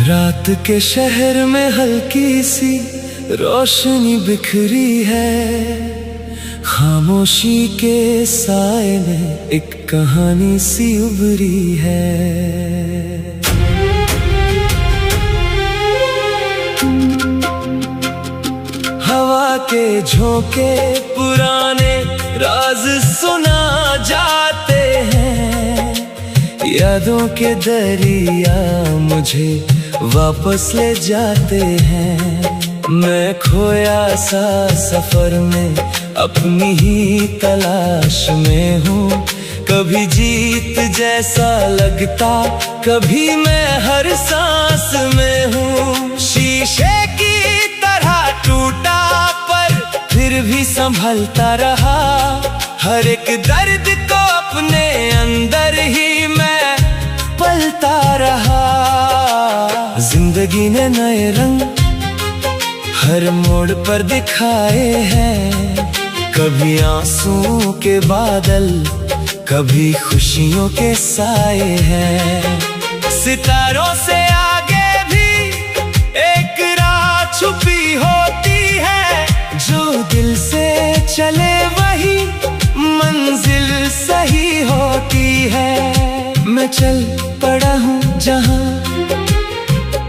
रात के शहर में हल्की सी रोशनी बिखरी है, खामोशी के साए में एक कहानी सी उभरी है। हवा के झोंके पुराने राज सुना जाते हैं, यादों के दरिया मुझे वापस ले जाते हैं। मैं खोया सा सफर में अपनी ही तलाश में हूँ, कभी जीत जैसा लगता, कभी मैं हर सांस में हूँ। शीशे की तरह टूटा पर फिर भी संभलता रहा, हर एक दर्द को अपने अंदर ही मैं पलता रहा। जिंदगी ने नए रंग हर मोड़ पर दिखाए हैं, कभी आंसुओं के बादल, कभी खुशियों के साए हैं। सितारों से आगे भी एक राह छुपी होती है, जो दिल से चले वही मंजिल सही होती है। मैं चल पड़ा हूँ जहाँ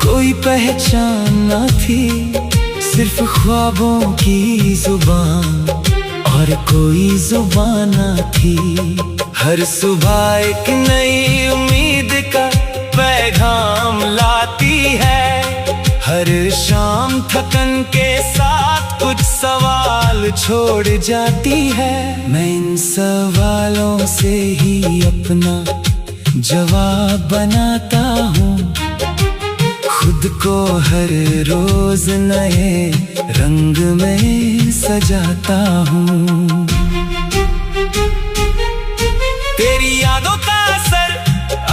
कोई पहचान न थी, सिर्फ ख्वाबों की जुबान और कोई जुबान न थी। हर सुबह एक नई उम्मीद का पैगाम लाती है, हर शाम थकन के साथ कुछ सवाल छोड़ जाती है। मैं इन सवालों से ही अपना जवाब बनाता हूँ, खुद को हर रोज नए रंग में सजाता हूँ। तेरी यादों का असर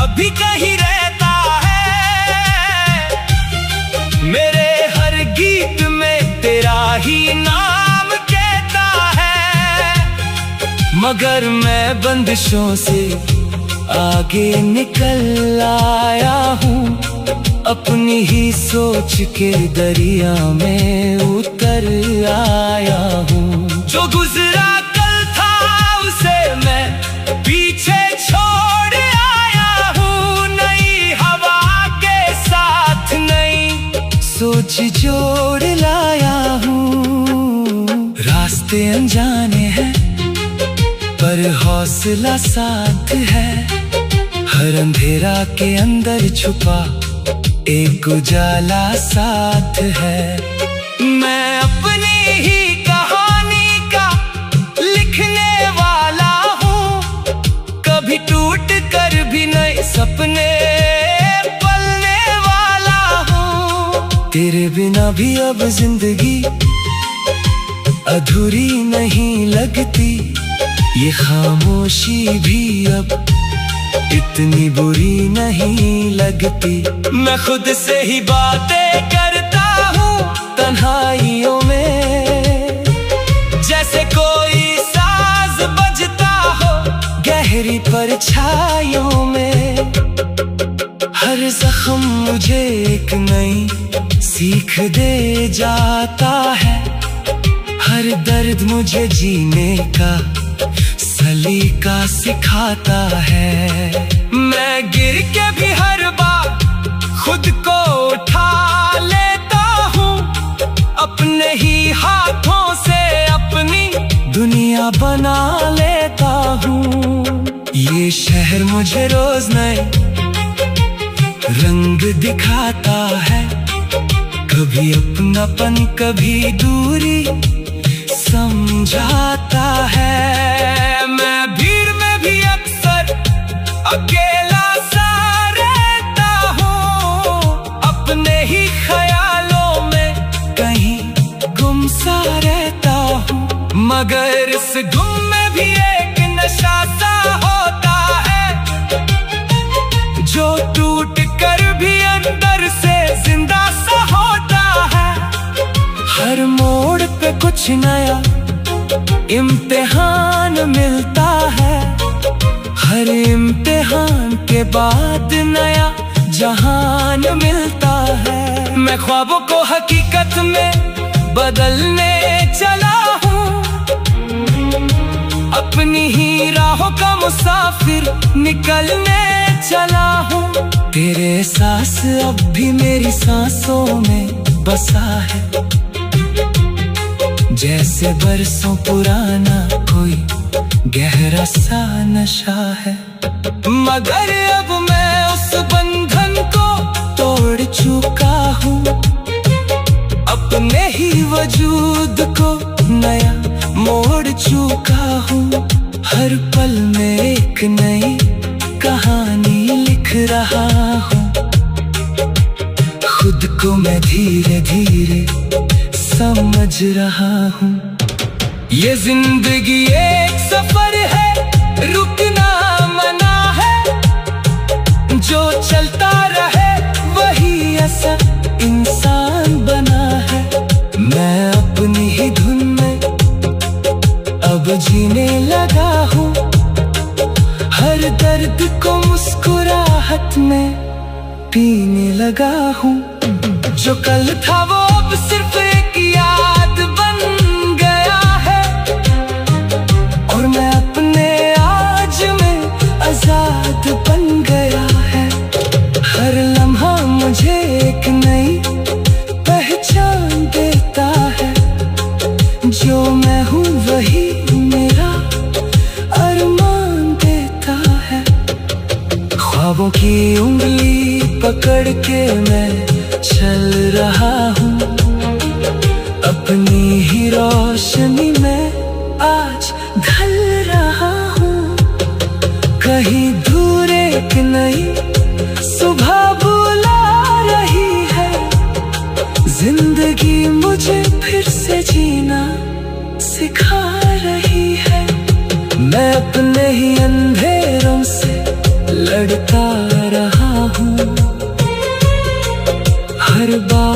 अभी कहीं रहता है, मेरे हर गीत में तेरा ही नाम कहता है। मगर मैं बंदिशों से आगे निकल आया हूँ, अपनी ही सोच के दरिया में उतर आया हूँ। जो गुजरा कल था उसे मैं पीछे छोड़ आया हूँ, नई हवा के साथ नई सोच जोड़ लाया हूँ। रास्ते अनजाने हैं पर हौसला साथ है, हर अंधेरा के अंदर छुपा एक उजाला साथ है। मैं अपनी ही कहानी का लिखने वाला हूँ, कभी टूट कर भी नए सपने पलने वाला हूँ। तेरे बिना भी अब जिंदगी अधूरी नहीं लगती, ये खामोशी भी अब इतनी बुरी नहीं लगती। मैं खुद से ही बातें करता हूँ तन्हाइयों में, जैसे कोई साज बजता हो गहरी परछाइयों में। हर जख्म मुझे एक नई सीख दे जाता है, हर दर्द मुझे जीने का सलीका सिखाता है। मैं गिर के भी हर बार खुद को उठा लेता हूँ, अपने ही हाथों से अपनी दुनिया बना लेता हूँ। ये शहर मुझे रोज नए रंग दिखाता है, कभी अपनापन कभी दूरी समझाता है। मैं भीड़ में भी अक्सर अकेला सा रहता हूँ, अपने ही ख्यालों में कहीं गुम सा रहता हूँ। मगर इस गुम में भी एक नशा सा होता है, जो टूट कर भी अंदर से जिंदा सा होता है। हर मोड़ पे कुछ नया इम्तिहान मिलता है, हर इम्तिहान के बाद नया जहान मिलता है। मैं ख्वाबों को हकीकत में बदलने चला हूँ, अपनी ही राहों का मुसाफिर निकलने चला हूँ। तेरे एहसास अब भी मेरी सांसों में बसा है, जैसे बरसों पुराना कोई गहरा सा नशा है। मगर अब मैं उस बंधन को तोड़ चुका हूँ, अपने ही वजूद को नया मोड़ चुका हूँ। हर पल में एक नई कहानी लिख रहा हूँ, खुद को मैं धीरे धीरे समझ रहा हूँ। ये जिंदगी एक सफर है, रुकना मना है, जो चलता रहे वही असल इंसान बना है। मैं अपनी ही धुन में अब जीने लगा हूँ, हर दर्द को मुस्कुराहट में पीने लगा हूँ। जो कल था वो अब सिर्फ एक याद बन गया है, और मैं अपने आज में आजाद बन गया है। हर लम्हा मुझे एक नई पहचान देता है, जो मैं हूँ वही मेरा अरमान देता है। ख्वाबों की उंगली पकड़ के मैं चल रहा हूँ, अपनी ही रोशनी में आज ढल रहा हूँ। कहीं दूर एक नई सुबह बुला रही है, जिंदगी मुझे फिर से जीना सिखा रही है। मैं अपने ही अंधेरों से लड़ता रहा हूँ, हर बार